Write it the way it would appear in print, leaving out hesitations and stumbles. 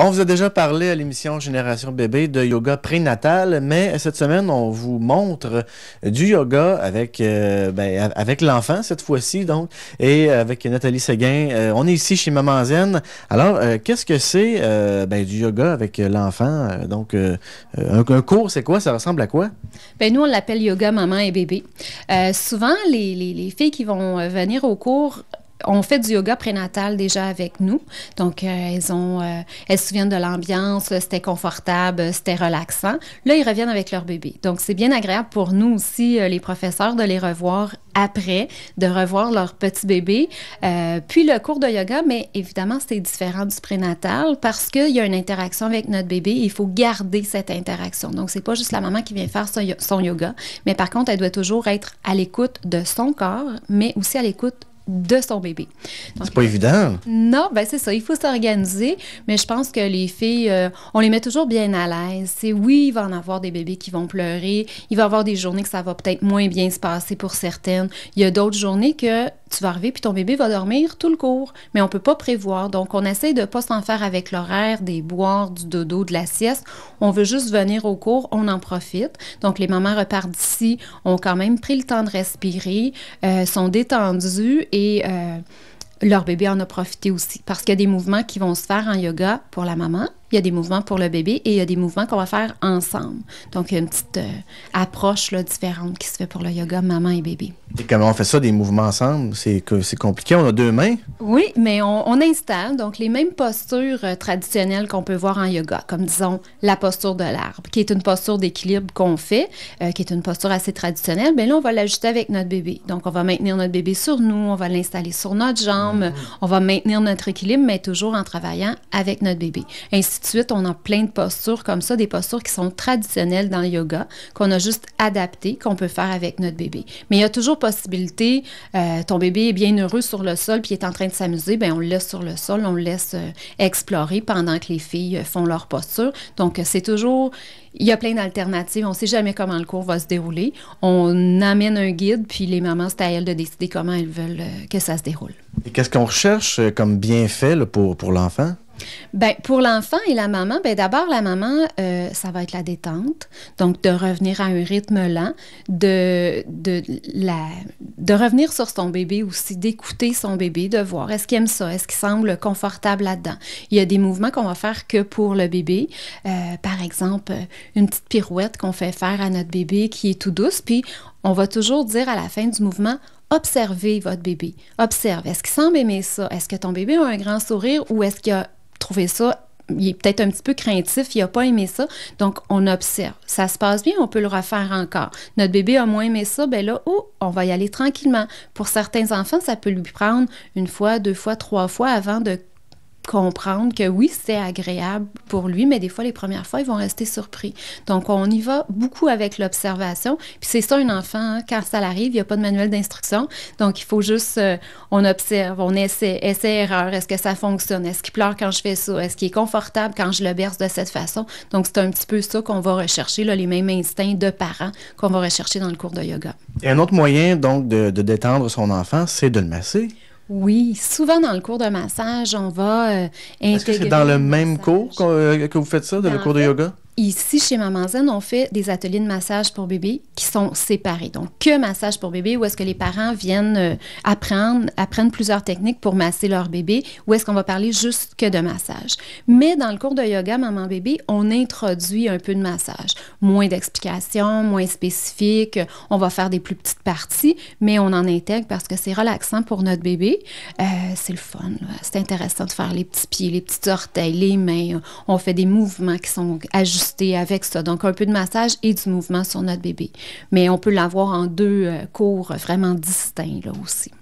On vous a déjà parlé à l'émission Génération Bébé de yoga prénatal, mais cette semaine, on vous montre du yoga avec, avec l'enfant cette fois-ci, donc, et avec Nathalie Séguin. On est ici chez Maman Zen. Alors, qu'est-ce que c'est du yoga avec l'enfant? Un cours, c'est quoi? Ça ressemble à quoi? Nous, on l'appelle yoga maman et bébé. Souvent, les filles qui vont venir au cours on fait du yoga prénatal déjà avec nous. Donc, elles se souviennent de l'ambiance, c'était confortable, c'était relaxant. Là, ils reviennent avec leur bébé. Donc, c'est bien agréable pour nous aussi, les professeurs, de les revoir après, de revoir leur petit bébé. Puis, le cours de yoga, mais évidemment, c'est différent du prénatal parce qu'il y a une interaction avec notre bébé et il faut garder cette interaction. Donc, c'est pas juste la maman qui vient faire son yoga, mais par contre, elle doit toujours être à l'écoute de son corps, mais aussi à l'écoute de son bébé. Donc, c'est pas évident. Non, c'est ça. Il faut s'organiser, mais je pense que les filles, on les met toujours bien à l'aise. Oui, il va en avoir des bébés qui vont pleurer. Il va y avoir des journées que ça va peut-être moins bien se passer pour certaines. Il y a d'autres journées que tu vas arriver puis ton bébé va dormir tout le cours, mais on peut pas prévoir. Donc, on essaie de pas s'en faire avec l'horaire, des boires, du dodo, de la sieste. On veut juste venir au cours, on en profite. Donc, les mamans repartent d'ici, ont quand même pris le temps de respirer, sont détendues et leur bébé en a profité aussi. Parce qu'il y a des mouvements qui vont se faire en yoga pour la maman, il y a des mouvements pour le bébé et il y a des mouvements qu'on va faire ensemble. Donc, il y a une petite approche différente qui se fait pour le yoga maman et bébé. Et comment on fait ça, des mouvements ensemble? C'est compliqué, on a deux mains? Oui, mais on installe donc les mêmes postures traditionnelles qu'on peut voir en yoga, comme disons la posture de l'arbre, qui est une posture d'équilibre qu'on fait, qui est une posture assez traditionnelle. Bien là, on va l'ajuster avec notre bébé. Donc, on va maintenir notre bébé sur nous, on va l'installer sur notre jambe, on va maintenir notre équilibre, mais toujours en travaillant avec notre bébé. Ainsi de suite, on a plein de postures comme ça, des postures qui sont traditionnelles dans le yoga, qu'on a juste adaptées, qu'on peut faire avec notre bébé. Mais il y a toujours possibilité, ton bébé est bien heureux sur le sol puis il est en train de s'amuser, bien on le laisse sur le sol, on le laisse explorer pendant que les filles font leur posture. Donc, c'est toujours... Il y a plein d'alternatives. On ne sait jamais comment le cours va se dérouler. On amène un guide, puis les mamans, c'est à elles de décider comment elles veulent que ça se déroule. Et qu'est-ce qu'on recherche comme bienfait là, pour l'enfant? Pour l'enfant et la maman, d'abord, la maman, ça va être la détente. Donc, de revenir à un rythme lent, de revenir sur son bébé aussi, d'écouter son bébé, de voir est-ce qu'il aime ça, est-ce qu'il semble confortable là-dedans. Il y a des mouvements qu'on va faire que pour le bébé. Par exemple, une petite pirouette qu'on fait faire à notre bébé qui est tout douce, puis on va toujours dire à la fin du mouvement, observez votre bébé. Observe. Est-ce qu'il semble aimer ça? Est-ce que ton bébé a un grand sourire ou est-ce qu'il a trouvé ça, il est peut-être un petit peu craintif, il n'a pas aimé ça. Donc, on observe. Ça se passe bien, on peut le refaire encore. Notre bébé a moins aimé ça, on va y aller tranquillement. Pour certains enfants, ça peut lui prendre une fois, deux fois, trois fois avant de comprendre que oui, c'est agréable pour lui, mais des fois, les premières fois, ils vont rester surpris. Donc, on y va beaucoup avec l'observation. Puis c'est ça, un enfant, quand ça arrive, il n'y a pas de manuel d'instruction. Donc, il faut juste, on observe, on essaie, erreur. Est-ce que ça fonctionne? Est-ce qu'il pleure quand je fais ça? Est-ce qu'il est confortable quand je le berce de cette façon? Donc, c'est un petit peu ça qu'on va rechercher, là, les mêmes instincts de parents qu'on va rechercher dans le cours de yoga. Et un autre moyen, donc, de détendre son enfant, c'est de le masser. Oui, souvent dans le cours de massage, on va intégrer... Est-ce que c'est dans le même cours que vous faites ça, le cours de yoga? Ici, chez Maman Zen, on fait des ateliers de massage pour bébé qui sont séparés. Donc, que massage pour bébé, où est-ce que les parents viennent apprennent plusieurs techniques pour masser leur bébé, ou est-ce qu'on va parler juste que de massage. Mais dans le cours de yoga Maman-bébé, on introduit un peu de massage. Moins d'explications, moins spécifiques. On va faire des plus petites parties, mais on en intègre parce que c'est relaxant pour notre bébé. C'est le fun, là. C'est intéressant de faire les petits pieds, les petits orteils, les mains. On fait des mouvements qui sont ajustés avec ça. Donc, un peu de massage et du mouvement sur notre bébé. Mais on peut l'avoir en deux cours vraiment distincts là aussi.